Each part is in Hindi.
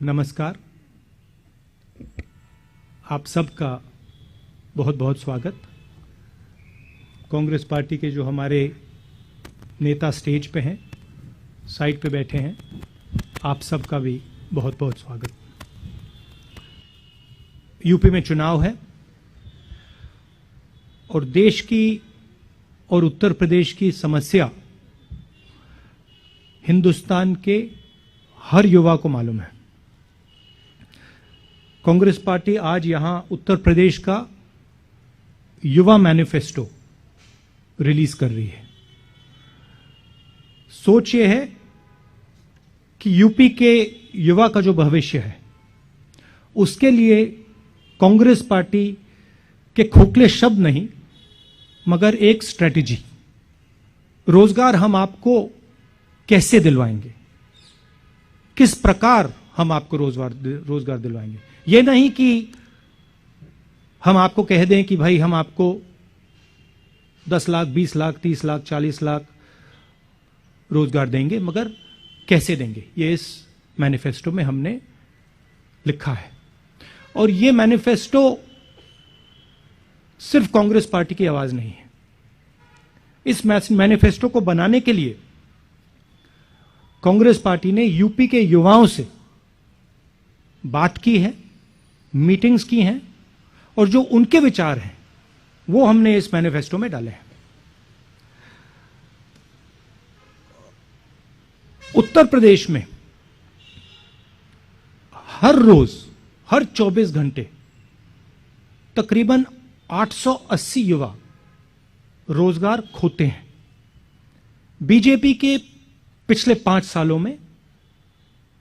नमस्कार। आप सबका बहुत बहुत स्वागत। कांग्रेस पार्टी के जो हमारे नेता स्टेज पे हैं, साइड पे बैठे हैं, आप सबका भी बहुत बहुत स्वागत। यूपी में चुनाव है और देश की और उत्तर प्रदेश की समस्या हिंदुस्तान के हर युवा को मालूम है। कांग्रेस पार्टी आज यहां उत्तर प्रदेश का युवा मैनिफेस्टो रिलीज कर रही है। सोच ये है कि यूपी के युवा का जो भविष्य है उसके लिए कांग्रेस पार्टी के खोखले शब्द नहीं मगर एक स्ट्रेटजी, रोजगार हम आपको कैसे दिलवाएंगे, किस प्रकार हम आपको रोजगार दिलवाएंगे। ये नहीं कि हम आपको कह दें कि भाई हम आपको 10 लाख, 20 लाख, 30 लाख, 40 लाख रोजगार देंगे, मगर कैसे देंगे, ये इस मैनिफेस्टो में हमने लिखा है। और ये मैनिफेस्टो सिर्फ कांग्रेस पार्टी की आवाज नहीं है। इस मैनिफेस्टो को बनाने के लिए कांग्रेस पार्टी ने यूपी के युवाओं से बात की है, मीटिंग्स की हैं, और जो उनके विचार हैं वो हमने इस मैनिफेस्टो में डाले हैं। उत्तर प्रदेश में हर रोज, हर 24 घंटे तकरीबन 880 युवा रोजगार खोते हैं। बीजेपी के पिछले 5 सालों में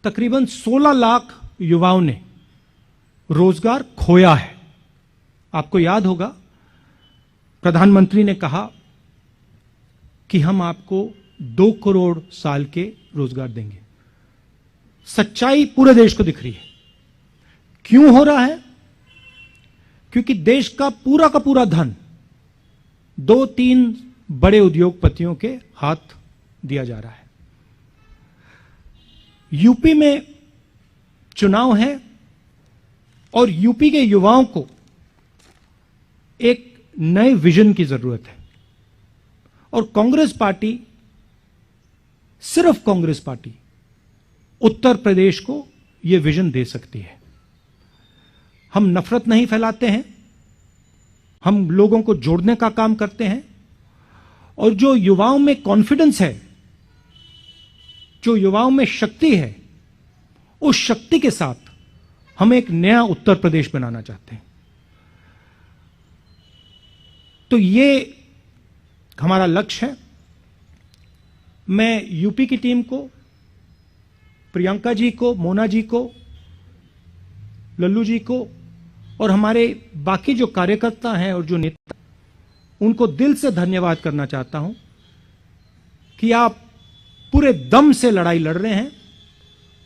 तकरीबन 16 लाख युवाओं ने रोजगार खोया है। आपको याद होगा प्रधानमंत्री ने कहा कि हम आपको 2 करोड़ साल के रोजगार देंगे। सच्चाई पूरे देश को दिख रही है। क्यों हो रहा है? क्योंकि देश का पूरा धन 2-3 बड़े उद्योगपतियों के हाथ दिया जा रहा है। यूपी में चुनाव है और यूपी के युवाओं को एक नए विजन की जरूरत है। और कांग्रेस पार्टी, सिर्फ कांग्रेस पार्टी उत्तर प्रदेश को यह विजन दे सकती है। हम नफरत नहीं फैलाते हैं, हम लोगों को जोड़ने का काम करते हैं। और जो युवाओं में कॉन्फिडेंस है, जो युवाओं में शक्ति है, उस शक्ति के साथ हम एक नया उत्तर प्रदेश बनाना चाहते हैं। तो ये हमारा लक्ष्य है। मैं यूपी की टीम को, प्रियंका जी को, मोना जी को, लल्लू जी को और हमारे बाकी जो कार्यकर्ता हैं और जो नेता, उनको दिल से धन्यवाद करना चाहता हूं कि आप पूरे दम से लड़ाई लड़ रहे हैं,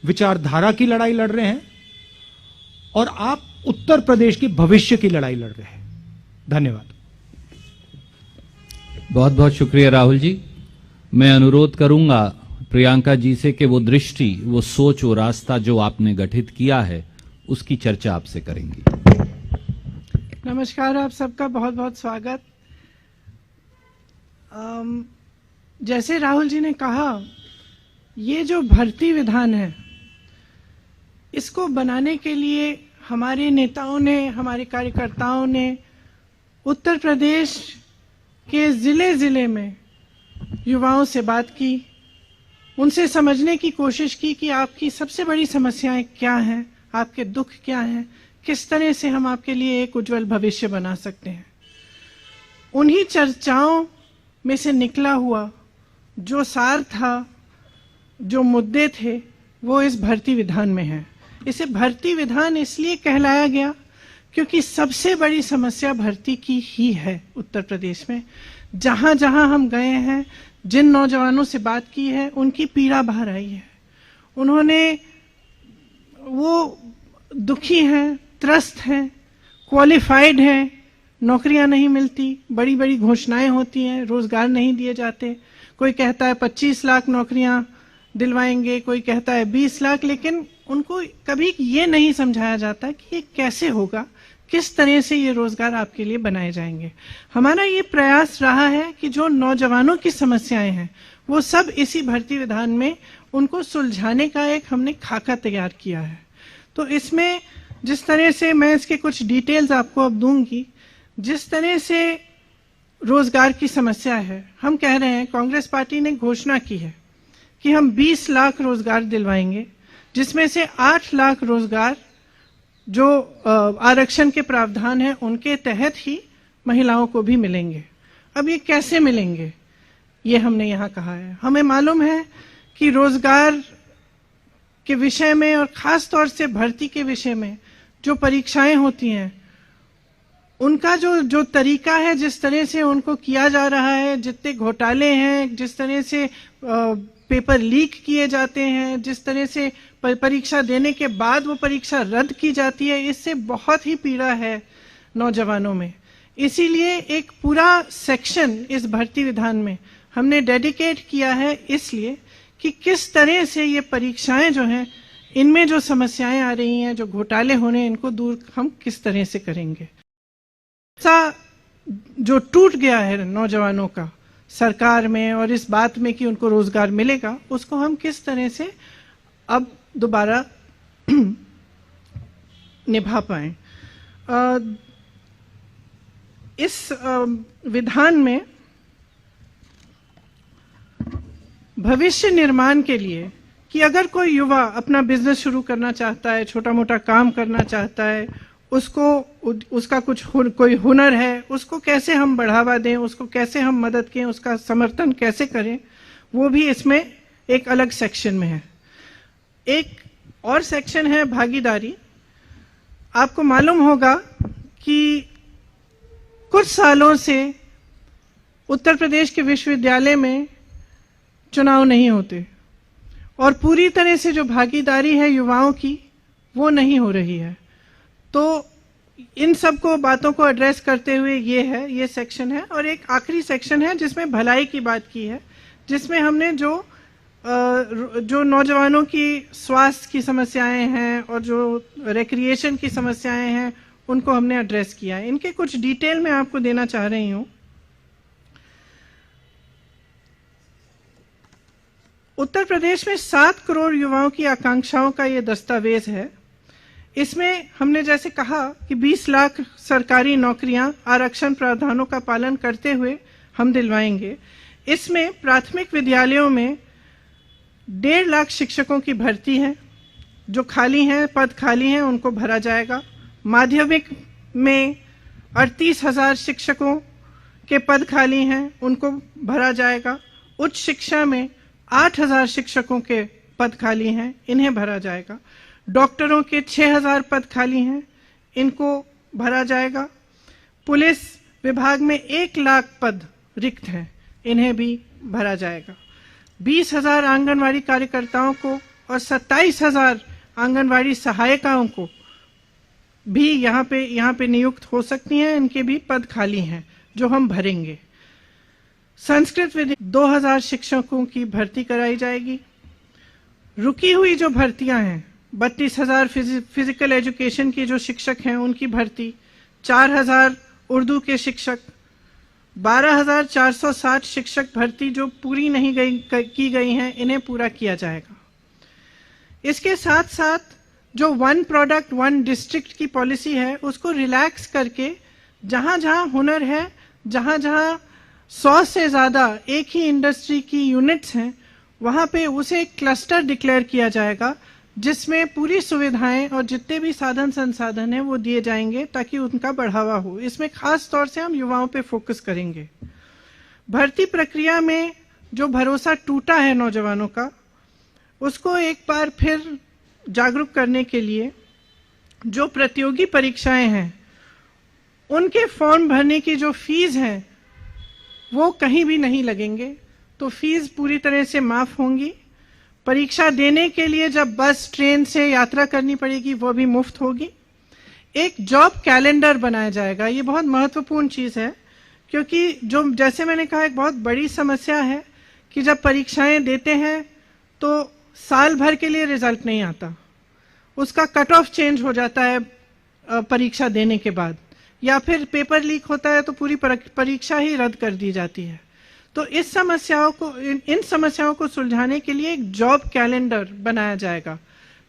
विचारधारा की लड़ाई लड़ रहे हैं और आप उत्तर प्रदेश की भविष्य की लड़ाई लड़ रहे हैं। धन्यवाद। बहुत बहुत शुक्रिया राहुल जी। मैं अनुरोध करूंगा प्रियंका जी से कि वो दृष्टि, वो सोच, वो रास्ता जो आपने गठित किया है उसकी चर्चा आपसे करेंगी। नमस्कार, आप सबका बहुत बहुत स्वागत। जैसे राहुल जी ने कहा, ये जो भर्ती विधान है, इसको बनाने के लिए हमारे नेताओं ने, हमारे कार्यकर्ताओं ने उत्तर प्रदेश के जिले जिले में युवाओं से बात की, उनसे समझने की कोशिश की कि आपकी सबसे बड़ी समस्याएं क्या हैं, आपके दुख क्या हैं, किस तरह से हम आपके लिए एक उज्जवल भविष्य बना सकते हैं। उन्हीं चर्चाओं में से निकला हुआ जो सार था, जो मुद्दे थे, वो इस भर्ती विधान में है। इसे भर्ती विधान इसलिए कहलाया गया क्योंकि सबसे बड़ी समस्या भर्ती की ही है उत्तर प्रदेश में। जहां जहां हम गए हैं, जिन नौजवानों से बात की है, उनकी पीड़ा बाहर आई है। उन्होंने, वो दुखी हैं, त्रस्त हैं, क्वालिफाइड हैं, नौकरियां नहीं मिलती, बड़ी बड़ी घोषणाएं होती हैं, रोजगार नहीं दिए जाते। कोई कहता है 25 लाख नौकरियां दिलवाएंगे, कोई कहता है 20 लाख, लेकिन उनको कभी ये नहीं समझाया जाता कि ये कैसे होगा, किस तरह से ये रोजगार आपके लिए बनाए जाएंगे। हमारा ये प्रयास रहा है कि जो नौजवानों की समस्याएं हैं वो सब इसी भर्ती विधान में उनको सुलझाने का एक हमने खाका तैयार किया है। तो इसमें जिस तरह से मैं इसके कुछ डिटेल्स आपको अब दूंगी, जिस तरह से रोजगार की समस्या है, हम कह रहे हैं, कांग्रेस पार्टी ने घोषणा की है कि हम 20 लाख रोजगार दिलवाएंगे, जिसमें से 8 लाख रोजगार जो आरक्षण के प्रावधान है उनके तहत ही महिलाओं को भी मिलेंगे। अब ये कैसे मिलेंगे, ये हमने यहाँ कहा है। हमें मालूम है कि रोजगार के विषय में और खास तौर से भर्ती के विषय में जो परीक्षाएं होती हैं, उनका जो तरीका है, जिस तरह से उनको किया जा रहा है, जितने घोटाले हैं, जिस तरह से पेपर लीक किए जाते हैं, जिस तरह से परीक्षा देने के बाद वो परीक्षा रद्द की जाती है, इससे बहुत ही पीड़ा है नौजवानों में। इसीलिए एक पूरा सेक्शन इस भर्ती विधान में हमने डेडिकेट किया है, इसलिए कि किस तरह से ये परीक्षाएं जो हैं, इनमें जो समस्याएं आ रही हैं, जो घोटाले होने, इनको दूर हम किस तरह से करेंगे। ऐसा जो टूट गया है नौजवानों का सरकार में और इस बात में कि उनको रोजगार मिलेगा, उसको हम किस तरह से अब दोबारा निभा पाए। इस विधान में भविष्य निर्माण के लिए कि अगर कोई युवा अपना बिजनेस शुरू करना चाहता है, छोटा मोटा काम करना चाहता है, उसका कोई हुनर है, उसको कैसे हम बढ़ावा दें, उसको कैसे हम मदद करें, उसका समर्थन कैसे करें, वो भी इसमें एक अलग सेक्शन में है। एक और सेक्शन है भागीदारी। आपको मालूम होगा कि कुछ सालों से उत्तर प्रदेश के विश्वविद्यालय में चुनाव नहीं होते और पूरी तरह से जो भागीदारी है युवाओं की वो नहीं हो रही है। तो इन सबको बातों को एड्रेस करते हुए ये सेक्शन है। और एक आखिरी सेक्शन है जिसमें भलाई की बात की है, जिसमें हमने जो नौजवानों की स्वास्थ्य की समस्याएं हैं और जो रिक्रिएशन की समस्याएं हैं उनको हमने एड्रेस किया है। इनके कुछ डिटेल मैं आपको देना चाह रही हूं। उत्तर प्रदेश में 7 करोड़ युवाओं की आकांक्षाओं का ये दस्तावेज है। इसमें हमने जैसे कहा कि 20 लाख सरकारी नौकरियां आरक्षण प्रावधानों का पालन करते हुए हम दिलवाएंगे। इसमें प्राथमिक विद्यालयों में 1.5 लाख शिक्षकों की भर्ती है, जो खाली हैं, पद खाली हैं, उनको भरा जाएगा। माध्यमिक में 38,000 शिक्षकों के पद खाली हैं, उनको भरा जाएगा। उच्च शिक्षा में 8,000 शिक्षकों के पद खाली हैं, इन्हें भरा जाएगा। डॉक्टरों के 6,000 पद खाली हैं, इनको भरा जाएगा। पुलिस विभाग में 1 लाख पद रिक्त हैं, इन्हें भी भरा जाएगा। 20,000 आंगनवाड़ी कार्यकर्ताओं को और 27,000 आंगनवाड़ी सहायिकाओं को भी यहाँ पे नियुक्त हो सकती हैं, इनके भी पद खाली हैं जो हम भरेंगे। संस्कृत विद्या 2,000 शिक्षकों की भर्ती कराई जाएगी। रुकी हुई जो भर्तियां हैं, 32,000 फिजिकल एजुकेशन की जो शिक्षक हैं उनकी भर्ती, 4,000 उर्दू के शिक्षक, 12,460 शिक्षक भर्ती जो पूरी नहीं की गई हैं, इन्हें पूरा किया जाएगा। इसके साथ साथ जो 1 प्रोडक्ट 1 डिस्ट्रिक्ट की पॉलिसी है उसको रिलैक्स करके जहां जहां हुनर है, जहां जहां 100 से ज्यादा एक ही इंडस्ट्री की यूनिट्स हैं, वहां पे उसे एक क्लस्टर डिक्लेयर किया जाएगा जिसमें पूरी सुविधाएं और जितने भी साधन संसाधन हैं वो दिए जाएंगे ताकि उनका बढ़ावा हो। इसमें खास तौर से हम युवाओं पे फोकस करेंगे। भर्ती प्रक्रिया में जो भरोसा टूटा है नौजवानों का, उसको एक बार फिर जागरूक करने के लिए जो प्रतियोगी परीक्षाएं हैं उनके फॉर्म भरने की जो फीस है वो कहीं भी नहीं लगेंगे, तो फीस पूरी तरह से माफ होंगी। परीक्षा देने के लिए जब बस ट्रेन से यात्रा करनी पड़ेगी वो भी मुफ्त होगी। एक जॉब कैलेंडर बनाया जाएगा, ये बहुत महत्वपूर्ण चीज है क्योंकि जो जैसे मैंने कहा एक बहुत बड़ी समस्या है कि जब परीक्षाएं देते हैं तो साल भर के लिए रिजल्ट नहीं आता। उसका कट ऑफ चेंज हो जाता है परीक्षा देने के बाद, या फिर पेपर लीक होता है तो पूरी परीक्षा ही रद्द कर दी जाती है। तो इन समस्याओं को सुलझाने के लिए एक जॉब कैलेंडर बनाया जाएगा,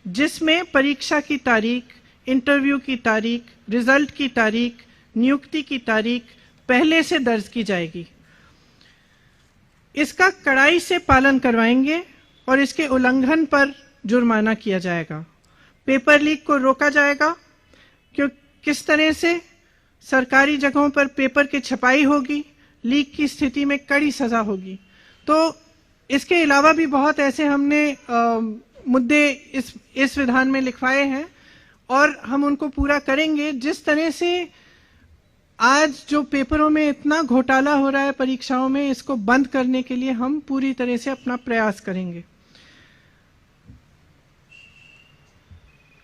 जिसमें परीक्षा की तारीख, इंटरव्यू की तारीख, रिजल्ट की तारीख, नियुक्ति की तारीख पहले से दर्ज की जाएगी। इसका कड़ाई से पालन करवाएंगे और इसके उल्लंघन पर जुर्माना किया जाएगा। पेपर लीक को रोका जाएगा, क्यों किस तरह से सरकारी जगहों पर पेपर की छपाई होगी, लीक की स्थिति में कड़ी सजा होगी। तो इसके अलावा भी बहुत ऐसे हमने मुद्दे इस विधान में लिखवाए हैं और हम उनको पूरा करेंगे। जिस तरह से आज जो पेपरों में इतना घोटाला हो रहा है परीक्षाओं में, इसको बंद करने के लिए हम पूरी तरह से अपना प्रयास करेंगे।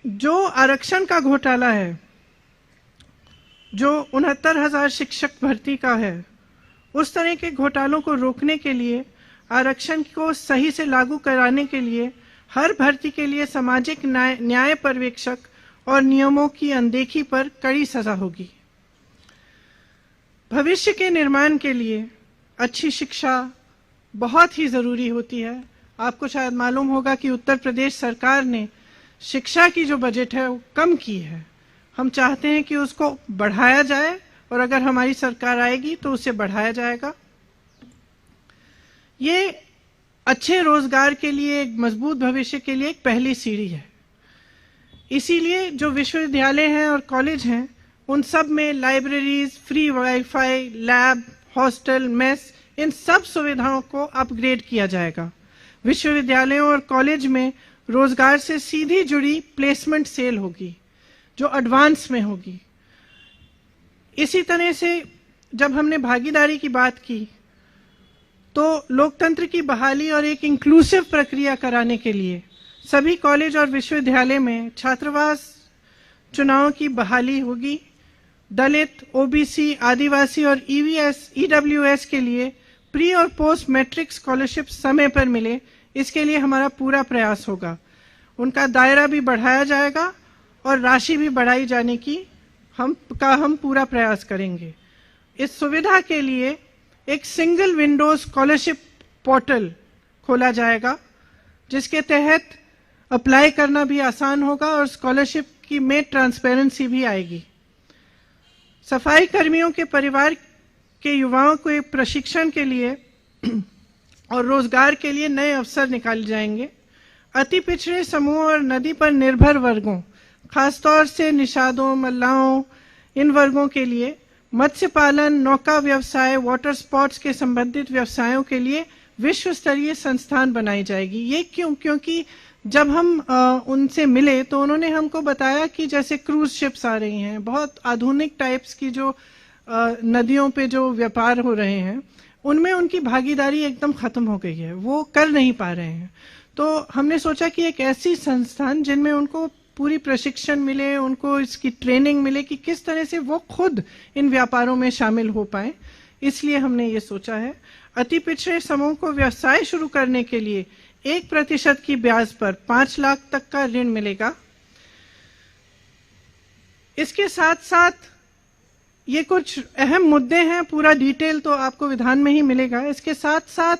जो आरक्षण का घोटाला है, जो 69,000 शिक्षक भर्ती का है, उस तरह के घोटालों को रोकने के लिए, आरक्षण को सही से लागू कराने के लिए हर भर्ती के लिए सामाजिक न्याय पर्यवेक्षक और नियमों की अनदेखी पर कड़ी सजा होगी। भविष्य के निर्माण के लिए अच्छी शिक्षा बहुत ही जरूरी होती है। आपको शायद मालूम होगा कि उत्तर प्रदेश सरकार ने शिक्षा की जो बजट है वो कम की है। हम चाहते हैं कि उसको बढ़ाया जाए और अगर हमारी सरकार आएगी तो उसे बढ़ाया जाएगा। ये अच्छे रोजगार के लिए, एक मजबूत भविष्य के लिए एक पहली सीढ़ी है। इसीलिए जो विश्वविद्यालय हैं और कॉलेज हैं, उन सब में libraries, free wifi, lab, hostel, mess, इन सब सुविधाओं को अपग्रेड किया जाएगा। विश्वविद्यालयों और कॉलेज में रोजगार से सीधी जुड़ी प्लेसमेंट सेल होगी, जो एडवांस में होगी। इसी तरह से जब हमने भागीदारी की बात की, तो लोकतंत्र की बहाली और एक इंक्लूसिव प्रक्रिया कराने के लिए सभी कॉलेज और विश्वविद्यालय में छात्रावास चुनाव की बहाली होगी। दलित, ओबीसी, आदिवासी और ईडब्ल्यूएस के लिए प्री और पोस्ट मैट्रिक स्कॉलरशिप समय पर मिले, इसके लिए हमारा पूरा प्रयास होगा। उनका दायरा भी बढ़ाया जाएगा और राशि भी बढ़ाई जाने की हम पूरा प्रयास करेंगे। इस सुविधा के लिए एक सिंगल विंडो स्कॉलरशिप पोर्टल खोला जाएगा, जिसके तहत अप्लाई करना भी आसान होगा और स्कॉलरशिप की में ट्रांसपेरेंसी भी आएगी। सफाई कर्मियों के परिवार के युवाओं को एक प्रशिक्षण के लिए और रोजगार के लिए नए अवसर निकाले जाएंगे। अति पिछड़े समूह और नदी पर निर्भर वर्गों, खासतौर से निषादों, मल्लाहों, इन वर्गों के लिए मत्स्य पालन, नौका व्यवसाय, वाटर स्पोर्ट्स के संबंधित व्यवसायों के लिए विश्व स्तरीय संस्थान बनाई जाएगी। ये क्यों? क्योंकि जब हम उनसे मिले तो उन्होंने हमको बताया कि जैसे क्रूज शिप्स आ रही हैं, बहुत आधुनिक टाइप्स की जो नदियों पे जो व्यापार हो रहे हैं, उनमें उनकी भागीदारी एकदम खत्म हो गई है, वो कर नहीं पा रहे हैं। तो हमने सोचा कि एक ऐसी संस्थान जिनमें उनको पूरी प्रशिक्षण मिले, उनको इसकी ट्रेनिंग मिले कि किस तरह से वो खुद इन व्यापारों में शामिल हो पाए, इसलिए हमने ये सोचा है। अति पिछड़े समूह को व्यवसाय शुरू करने के लिए 1% की ब्याज पर 5 लाख तक का ऋण मिलेगा। इसके साथ साथ ये कुछ अहम मुद्दे हैं, पूरा डिटेल तो आपको विधान में ही मिलेगा। इसके साथ साथ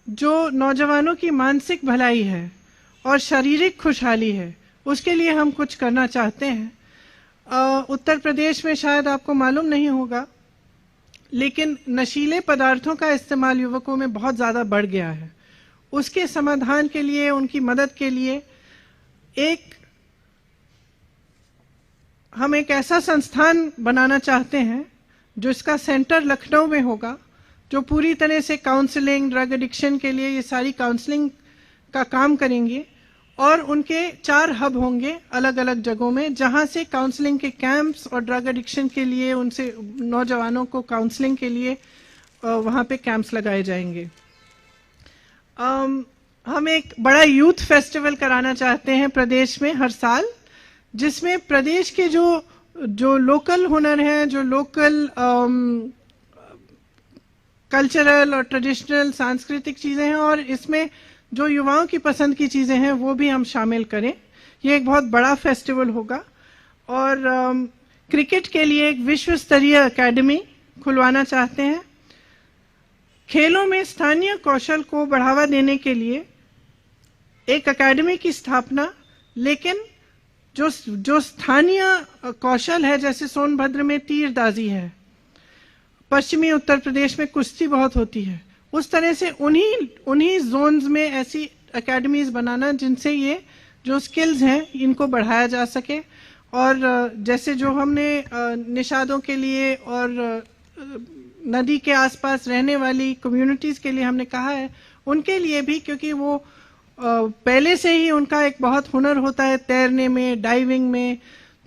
जो नौजवानों की मानसिक भलाई है और शारीरिक खुशहाली है, उसके लिए हम कुछ करना चाहते हैं। उत्तर प्रदेश में शायद आपको मालूम नहीं होगा, लेकिन नशीले पदार्थों का इस्तेमाल युवकों में बहुत ज्यादा बढ़ गया है। उसके समाधान के लिए, उनकी मदद के लिए हम एक ऐसा संस्थान बनाना चाहते हैं जिसका सेंटर लखनऊ में होगा, जो पूरी तरह से काउंसलिंग, ड्रग एडिक्शन के लिए ये सारी काउंसलिंग का काम करेंगे। और उनके 4 हब होंगे अलग अलग जगहों में, जहां से काउंसलिंग के कैंप्स और ड्रग एडिक्शन के लिए, उनसे नौजवानों को काउंसलिंग के लिए वहां पे कैंप्स लगाए जाएंगे। हम एक बड़ा यूथ फेस्टिवल कराना चाहते हैं प्रदेश में हर साल, जिसमें प्रदेश के जो लोकल हुनर हैं, जो लोकल कल्चरल और ट्रेडिशनल सांस्कृतिक चीजें हैं, और इसमें जो युवाओं की पसंद की चीजें हैं वो भी हम शामिल करें। ये एक बहुत बड़ा फेस्टिवल होगा और क्रिकेट के लिए एक विश्व स्तरीय एकेडमी खुलवाना चाहते हैं। खेलों में स्थानीय कौशल को बढ़ावा देने के लिए एक एकेडमी की स्थापना, लेकिन जो स्थानीय कौशल है, जैसे सोनभद्र में तीरंदाजी है, पश्चिमी उत्तर प्रदेश में कुश्ती बहुत होती है, उस तरह से उन्हीं जोन्स में ऐसी एकेडमीज बनाना जिनसे ये जो स्किल्स हैं इनको बढ़ाया जा सके। और जैसे जो हमने निषादों के लिए और नदी के आसपास रहने वाली कम्युनिटीज के लिए हमने कहा है, उनके लिए भी, क्योंकि वो पहले से ही उनका एक बहुत हुनर होता है तैरने में, डाइविंग में,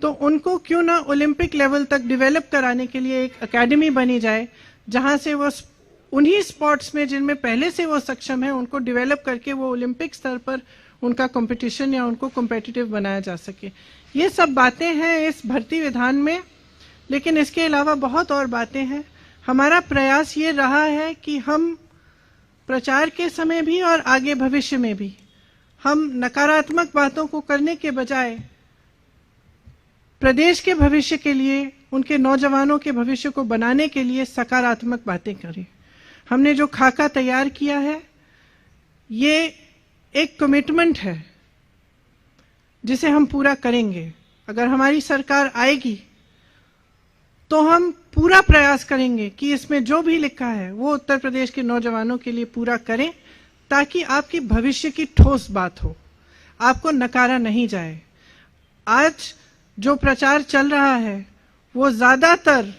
तो उनको क्यों ना ओलंपिक लेवल तक डेवलप कराने के लिए एक एकेडमी बनी जाए, जहां से वो उन्हीं स्पोर्ट्स में जिनमें पहले से वो सक्षम है उनको डेवलप करके वो ओलंपिक स्तर पर उनका कंपटीशन या उनको कॉम्पिटिटिव बनाया जा सके। ये सब बातें हैं इस भर्ती विधान में, लेकिन इसके अलावा बहुत और बातें हैं। हमारा प्रयास ये रहा है कि हम प्रचार के समय भी और आगे भविष्य में भी हम नकारात्मक बातों को करने के बजाय प्रदेश के भविष्य के लिए, उनके नौजवानों के भविष्य को बनाने के लिए सकारात्मक बातें करें। हमने जो खाका तैयार किया है ये एक कमिटमेंट है जिसे हम पूरा करेंगे। अगर हमारी सरकार आएगी तो हम पूरा प्रयास करेंगे कि इसमें जो भी लिखा है वो उत्तर प्रदेश के नौजवानों के लिए पूरा करें, ताकि आपके भविष्य की ठोस बात हो, आपको नकारा नहीं जाए। आज जो प्रचार चल रहा है वो ज्यादातर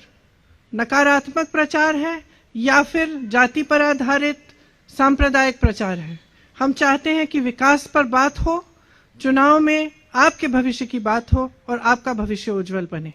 नकारात्मक प्रचार है या फिर जाति पर आधारित सांप्रदायिक प्रचार है। हम चाहते हैं कि विकास पर बात हो, चुनाव में आपके भविष्य की बात हो और आपका भविष्य उज्जवल बने।